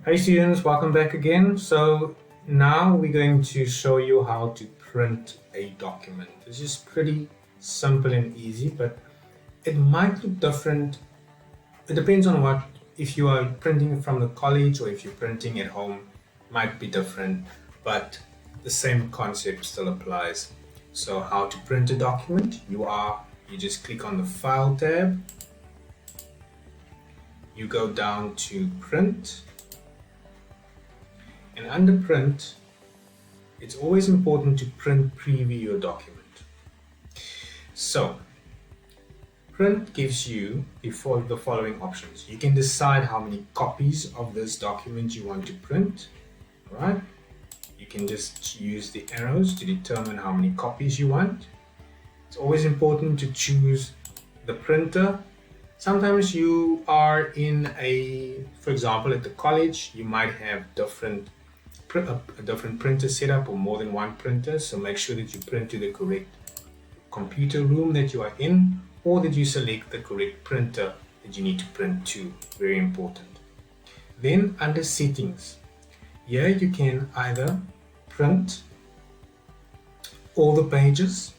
Hey students, welcome back again. So now we're going to show you how to print a document. This is pretty simple and easy, but it might look different. It depends on if you are printing from the college or if you're printing at home, might be different, but the same concept still applies. So how to print a document, you just click on the File tab, you go down to Print, and under Print, it's always important to print preview your document. So, print gives you the following options. You can decide how many copies of this document you want to print. Alright? You can just use the arrows to determine how many copies you want. It's always important to choose the printer. Sometimes you are in for example, at the college, you might have a different printer setup or more than one printer, so make sure that you print to the correct computer room that you are in, or that you select the correct printer that you need to print to. Very important. Then under settings, here you can either print all the pages,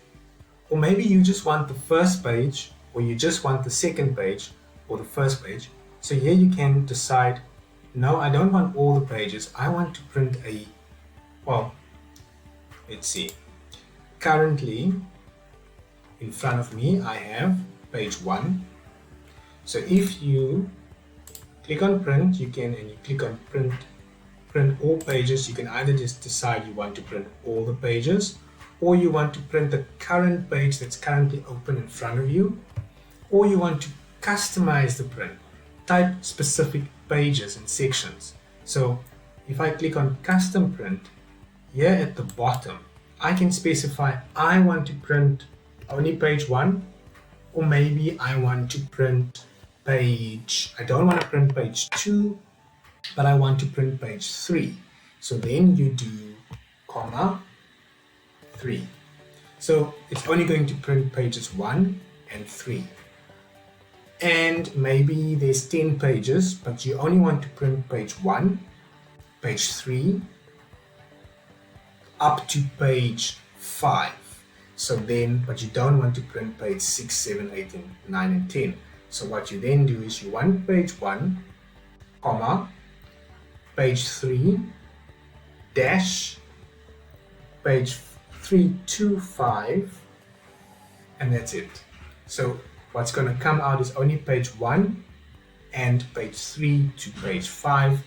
or maybe you just want the first page, or you just want the second page or the first page. So here you can decide, no, I don't want all the pages. I want to print let's see. Currently, in front of me, I have page 1. So if you click on print, you click on print all pages. You can either just decide you want to print all the pages, or you want to print the current page that's currently open in front of you, or you want to customize the print, type specific pages and sections. So if I click on custom print, here at the bottom, I can specify I want to print only page 1, or maybe I want to print I don't want to print page 2, but I want to print page 3. So then you do comma 3. So it's only going to print pages 1 and 3. And maybe there's 10 pages, but you only want to print page 1, page 3, up to page 5. So then, but you don't want to print page 6, 7, 8, and 9, and 10. So what you then do is you want page 1, comma, page 3, dash, page 3 to 5, and that's it. So what's going to come out is only page 1 and page 3 to page 5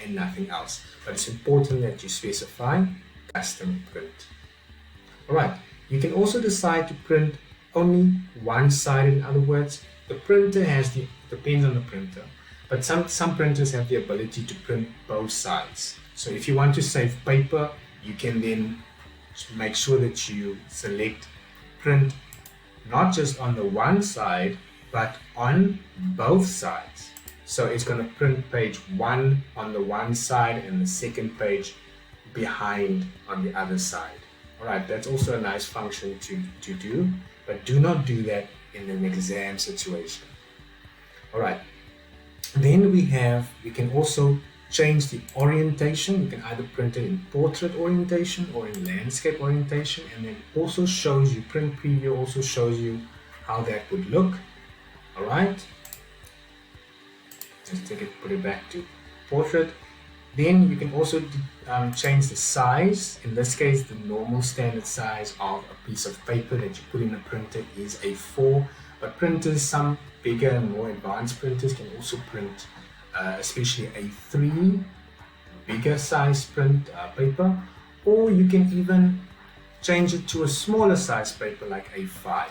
and nothing else. But it's important that you specify custom print. Alright, you can also decide to print only one side. In other words, the printer depends on the printer, but some printers have the ability to print both sides. So if you want to save paper, you can then make sure that you select print not just on the one side, but on both sides. So it's going to print page 1 on the one side and the second page behind on the other side. Alright, that's also a nice function to do, but do not do that in an exam situation. Alright, then we can also change the orientation. You can either print it in portrait orientation or in landscape orientation, and then also shows you, print preview also shows you how that would look. Alright, just put it back to portrait. Then you can also change the size. In this case, the normal standard size of a piece of paper that you put in a printer is A4, but printers, some bigger and more advanced printers, can also print especially A3, bigger size print paper, or you can even change it to a smaller size paper like A5.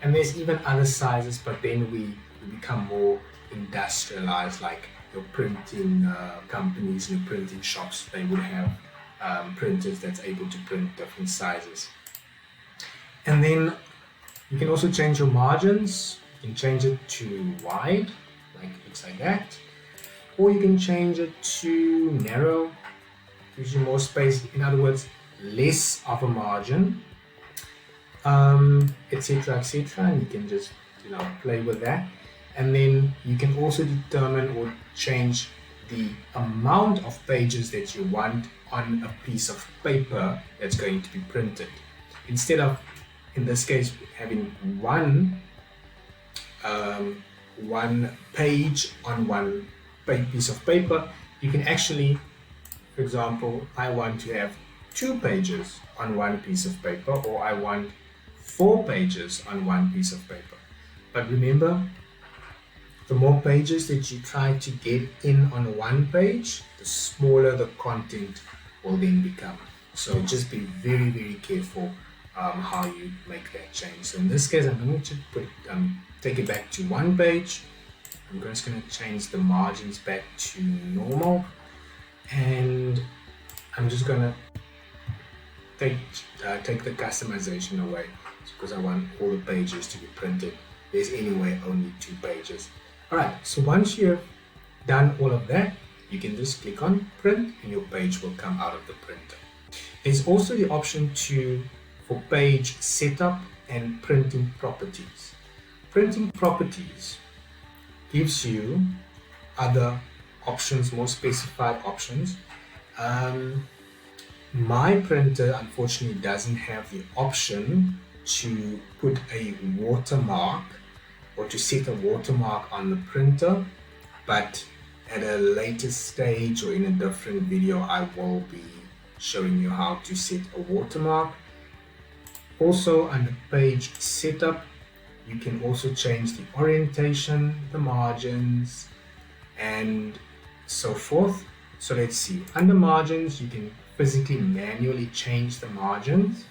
And there's even other sizes, but then we become more industrialized, like your printing companies, your printing shops, they would have printers that's able to print different sizes. And then you can also change your margins. You can change it to wide, like it looks like that, or you can change it to narrow, gives you more space. In other words, less of a margin, etc., etc. And you can just play with that. And then you can also determine or change the amount of pages that you want on a piece of paper that's going to be printed. Instead of, in this case, having one page on one piece of paper, you can actually, for example, I want to have 2 pages on one piece of paper, or I want 4 pages on one piece of paper. But remember, the more pages that you try to get in on one page, the smaller the content will then become. So just be very, very careful how you make that change. So in this case, I'm going to take it back to 1 page. I'm just going to change the margins back to normal, and I'm just going to take the customization away because I want all the pages to be printed. There's anyway only 2 pages. Alright, so once you have done all of that, you can just click on print and your page will come out of the printer. There's also the option for page setup and printing properties. Printing properties gives you other options, more specified options. My printer unfortunately doesn't have the option to put a watermark or to set a watermark on the printer, but at a later stage or in a different video I will be showing you how to set a watermark. Also, under page setup, you can also change the orientation, the margins, and so forth. So let's see, under margins you can physically manually change the margins,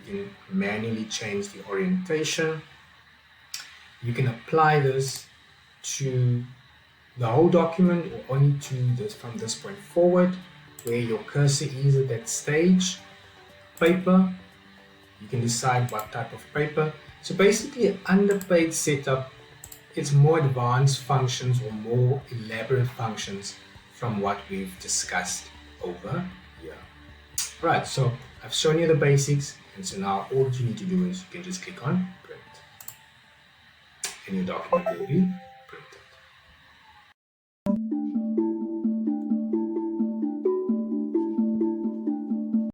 you can manually change the orientation. You can apply this to the whole document or only to this from this point forward where your cursor is at that stage. Paper, you can decide what type of paper. So basically under page setup, it's more advanced functions or more elaborate functions from what we've discussed over here. Right, so I've shown you the basics, and so now all you need to do is you can just click on print and your document will be